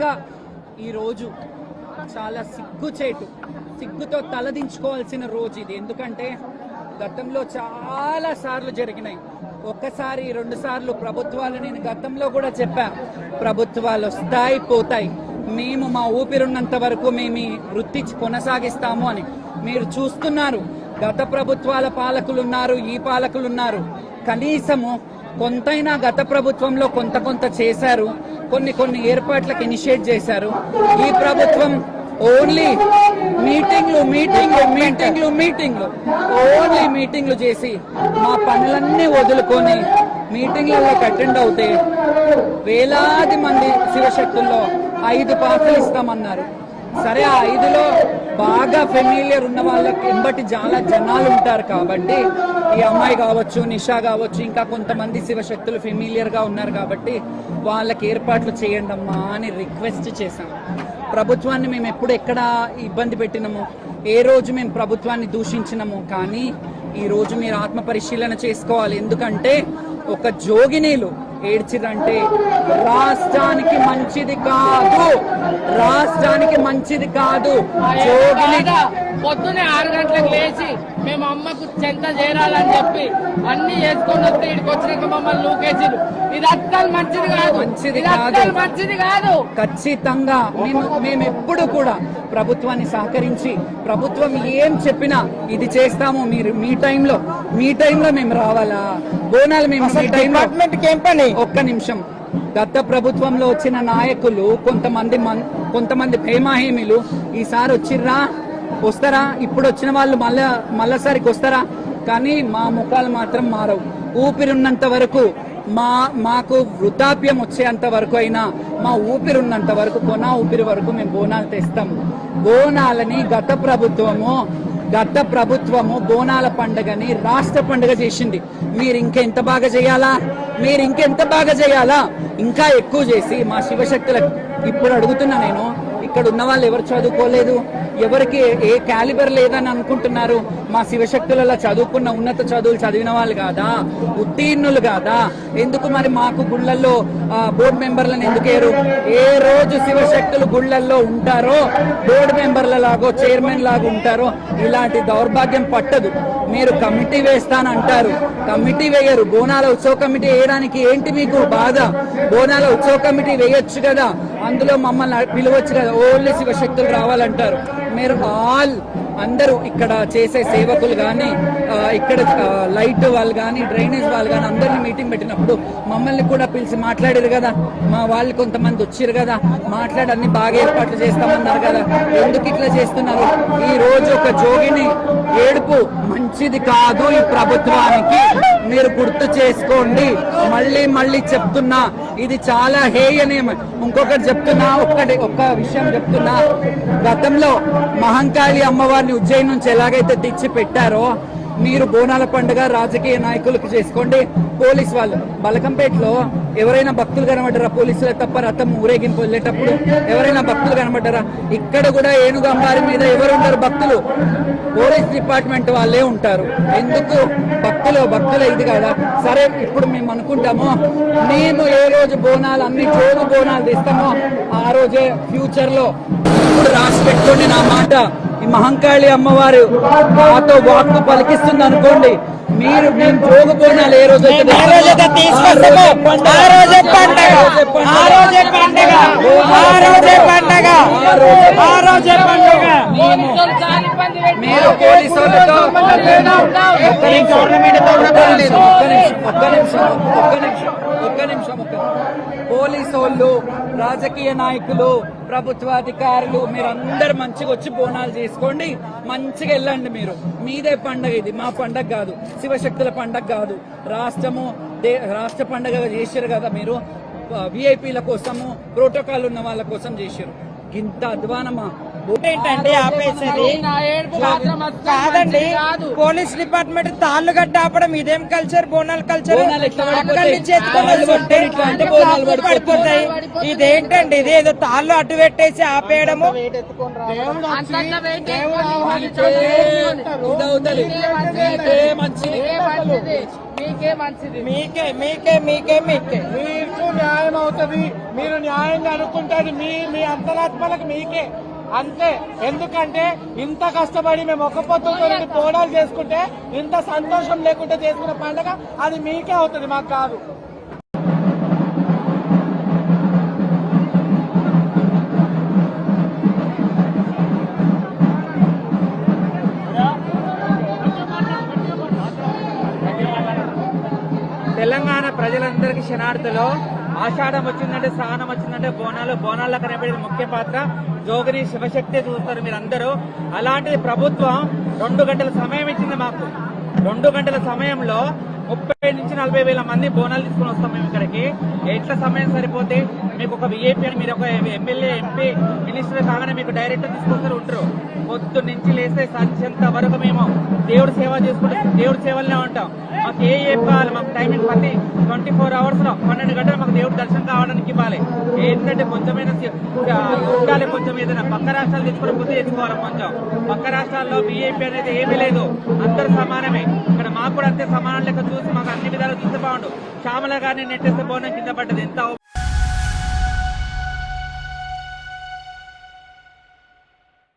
నిజంగా ఈరోజు చాలా సిగ్గుతో తలదించుకోవాల్సిన రోజు ఇది. ఎందుకంటే గతంలో చాలా సార్లు జరిగినాయి. ఒక్కసారి 2 సార్లు ప్రభుత్వాలు, నేను గతంలో కూడా చెప్పా, ప్రభుత్వాలు వస్తాయి పోతాయి, మేము మా ఊపిరున్నంత వరకు మేము ఈ వృత్తి కొనసాగిస్తాము అని. మీరు చూస్తున్నారు, గత ప్రభుత్వాల పాలకులున్నారు, ఈ పాలకులున్నారు. కనీసము కొంతైనా గత ప్రభుత్వంలో కొంత చేశారు, కొన్ని ఏర్పాట్లకు ఇనిషియేట్ చేశారు. ఈ ప్రభుత్వం ఓన్లీ మీటింగ్లు చేసి మా పనులన్నీ వదులుకొని మీటింగ్లలోకి అటెండ్ అవుతే వేలాది మంది శివశక్తుల్లో 5 పాత్రలు ఇస్తామన్నారు. సరే, ఆ 5లో బాగా ఫెమిలియర్ ఉన్న వాళ్ళకి ఎంబటి చాలా జనాలు ఉంటారు కాబట్టి, ఈ అమ్మాయి కావచ్చు, నిషా కావచ్చు, ఇంకా కొంతమంది శివశక్తులు ఫెమిలియర్ గా ఉన్నారు కాబట్టి వాళ్ళకి ఏర్పాట్లు చేయండి అమ్మా అని రిక్వెస్ట్ చేశాం. ప్రభుత్వాన్ని మేము ఎప్పుడు ఎక్కడ ఇబ్బంది పెట్టినాము, ఏ రోజు మేము ప్రభుత్వాన్ని దూషించినాము. కానీ ఈ రోజు మీరు ఆత్మ పరిశీలన చేసుకోవాలి. ఎందుకంటే ఒక జోగినీలు ఏడ్చిరంటే రాష్ట్రానికి మంచిది కాదు. జోగిని పొద్దునే 6 గంటలకు లేచి మేము అమ్మకు చెంత చేరాలని చెప్పి అన్ని చేసుకొని వస్తే ఇక్కడికి వచ్చినాక మమ్మల్ని లూకేసిరు. ఇది అస్సలు మంచిది కాదు. ఖచ్చితంగా మేము ఎప్పుడు కూడా ప్రభుత్వాన్ని సహకరించి, ప్రభుత్వం ఏం చెప్పినా ఇది చేస్తాము, మీరు మీ టైంలో మేము రావాలా, బోనాలు మేము ఒక్క నిమిషం. గత ప్రభుత్వంలో వచ్చిన నాయకులు కొంతమంది ప్రేమాహేమిలు ఈసారి వస్తారా? ఇప్పుడు వచ్చిన వాళ్ళు మళ్ళసారికి వస్తారా? కానీ మా ముఖాలు మాత్రం మారవు. ఊపిరున్నంత వరకు, మాకు వృద్ధాప్యం వచ్చేంత వరకు అయినా, మా ఊపిరున్నంత వరకు, ఊపిరి వరకు మేము బోనాలు తెస్తాము. బోనాలని గత ప్రభుత్వము బోనాల పండుగని రాష్ట్ర పండుగ చేసింది. మీరు ఇంకెంత బాగా చేయాలా? ఇంకా ఎక్కువ చేసి మా శివశక్తులకు ఇప్పుడు అడుగుతున్నా నేను, ఇక్కడ ఉన్న వాళ్ళు ఎవరు చదువుకోలేదు, ఎవరికి ఏ క్యాలిబర్ లేదని అనుకుంటున్నారు? మా శివశక్తులలో చదువుకున్న ఉన్నత చదువులు చదివిన వాళ్ళు కాదా? ఉత్తీర్ణులు కాదా? ఎందుకు మరి మాకు గుళ్ళల్లో బోర్డు మెంబర్లను ఎందుకు వేయరు? ఏ రోజు శివశక్తులు గుళ్ళల్లో ఉంటారో, బోర్డు మెంబర్ల లాగో చైర్మన్ లాగా ఉంటారో, ఇలాంటి దౌర్భాగ్యం పట్టదు. మీరు కమిటీ వేస్తానంటారు, కమిటీ వేయరు. బోనాల ఉత్సవ కమిటీ వేయడానికి ఏంటి మీకు బాధ? బోనాల ఉత్సవ కమిటీ వేయొచ్చు కదా, అందులో మమ్మల్ని పిలవచ్చు కదా, ఓన్లీ శివశక్తులు రావాలంటారు. మీరు అందరూ ఇక్కడ చేసే సేవకులు కానీ, ఇక్కడ లైట్ వాళ్ళు కానీ, డ్రైనేజ్ వాళ్ళు కానీ అందరినీ మీటింగ్ పెట్టినప్పుడు మమ్మల్ని కూడా పిలిచి మాట్లాడారు కదా, మా వాళ్ళు కొంతమంది వచ్చారు కదా, మాట్లాడి అన్ని బాగా ఏర్పాట్లు చేస్తామన్నారు కదా, ఎందుకు ఇట్లా చేస్తున్నారు? ఈ రోజు ఒక జోగిని ఏడుపు మంచిది కాదు ఈ ప్రభుత్వానికి, మీరు గుర్తు చేసుకోండి. మళ్ళీ చెప్తున్నా, ఇది చాలా హేయనేమ. ఇంకొకటి చెప్తున్నా, ఒక్క విషయం చెప్తున్నా. గతంలో మహంకాళి అమ్మవారిని ఉజ్జయిని నుంచి ఎలాగైతే తెచ్చి పెట్టారో, మీరు బోనాల పండుగ రాజకీయ నాయకులకు చేసుకోండి. పోలీస్ వాళ్ళు బలకంపేటలో ఎవరైనా భక్తులు కనబడ్డారా? పోలీసులే తప్ప రథం ఊరేగింపు వెళ్ళేటప్పుడు ఎవరైనా భక్తులు కనబడ్డారా? ఇక్కడ కూడా ఏనుగు అంబారి మీద ఎవరుంటారు? భక్తులు, పోలీస్ డిపార్ట్మెంట్ వాళ్ళే ఉంటారు. ఎందుకు? భక్తులే ఇది కదా. సరే, ఇప్పుడు మేము అనుకుంటామో, మేము ఏ రోజు బోనాలు అన్ని జోగు బోనాలు తెస్తామో ఆ రోజే ఫ్యూచర్ లో, ఇప్పుడు రాసి పెట్టుకోండి నా మాట, ఈ మహంకాళి అమ్మవారు నాతో వాక్కు పలికిస్తుంది అనుకోండి, మేము జోగు బోనాలు ఏ రోజు మీరు పోలీసు వాళ్ళతో ఒక్క నిమిషం పోలీసు వాళ్ళు, రాజకీయ నాయకులు, ప్రభుత్వాధికారులు, మీరందరూ మంచిగా వచ్చి బోనాలు చేసుకోండి, మంచిగా వెళ్ళండి. మీరు మీదే పండగ, ఇది మా పండగ కాదు, శివశక్తుల పండగ కాదు. రాష్ట్ర పండగ చేశారు కదా మీరు, విఐపీల కోసము, ప్రోటోకాల్ ఉన్న వాళ్ళ కోసం చేశారు. ఇంత అధ్వానమా? ఏంటండి ఆపేసేది? నా ఏడుపు మాత్రం అస్సలు కాదండి, మంచిది కాదు. పోలీస్ డిపార్ట్మెంట్ తాళ్ళు గట్ట ఆపడం ఇదేం కల్చర్? బోనాల కల్చర్ బోనాలు ఎట్లా అక్కడి పడిపోతాయి? నుంచి ఎత్తుకొని తాళ్ళు వస్తుంటే పట్టుకొని ఇట్లా అంటే బోనాలు పడిపోతాయి. ఇదేంటండి? ఇది ఏదో తాళ్ళు అడ్డు పెట్టేసి ఆపేయడము. అంతట్లా వెయిట్ ఇదవుతుంది. మీకే మంచిది. మీకే మంచిది. మీకే మీకు న్యాయం అవుతుంది. మీరు న్యాయంగా అనుకుంటారు. మీ అంతరాత్మలకు మీకే అంతే. ఎందుకంటే ఇంత కష్టపడి మేము ఒక పొద్దుతో పోరాలు చేసుకుంటే, ఇంత సంతోషం లేకుండా చేసుకునే పండుగ అది మీకే అవుతుంది, మాకు కాదు. తెలంగాణ ప్రజలందరికీ శనార్థులు. ఆషాఢం వచ్చిందంటే, శ్రావణం వచ్చిందంటే బోనాల్లో కనబడేది ముఖ్య పాత్ర జోగిని శివశక్తి చూస్తారు మీరందరూ. అలాంటిది ప్రభుత్వం 2 గంటల సమయం ఇచ్చింది మాకు. 2 గంటల సమయంలో 30 నుంచి 40 వేల మంది బోనాలు తీసుకుని వస్తాం మేము ఇక్కడికి. ఎట్లా సమయం సరిపోతే? మీకు ఒక విఐపీ అని, మీరు ఒక ఎమ్మెల్యే, ఎంపీ, మినిస్టర్ కాగానే మీకు డైరెక్ట్ తీసుకొస్తారు ఉంటారు. పొద్దు నుంచి లేస్తే సంచంత వరకు మేము దేవుడి సేవ చేసుకుంటే దేవుడి సేవలనే ఉంటాం. మాకు ఏ కావాలి, మాకు టైమింగ్ ప్రతి 24 hours లో 12 గంటలు మాకు దేవుడి దర్శనం కావడానికి ఇవ్వాలి. ఏంటంటే కొంచెమైనా ఉండాలి. కొంచెం ఏదైనా పక్క రాష్ట్రాలు తెచ్చుకుని బుద్ధి తెచ్చుకోవాలి. కొంచెం పక్క రాష్ట్రాల్లో విఐపీ అనేది ఏమీ లేదు, అందరూ సమానమే. ఇక్కడ మాకు కూడా అంతే సమానం లెక్క చూసి మాకు అన్ని విధాలు చూస్తే బాగుండు. శ్యామల గారిని నెట్టేస్తే బోనం కింద పడ్డది. ఎంత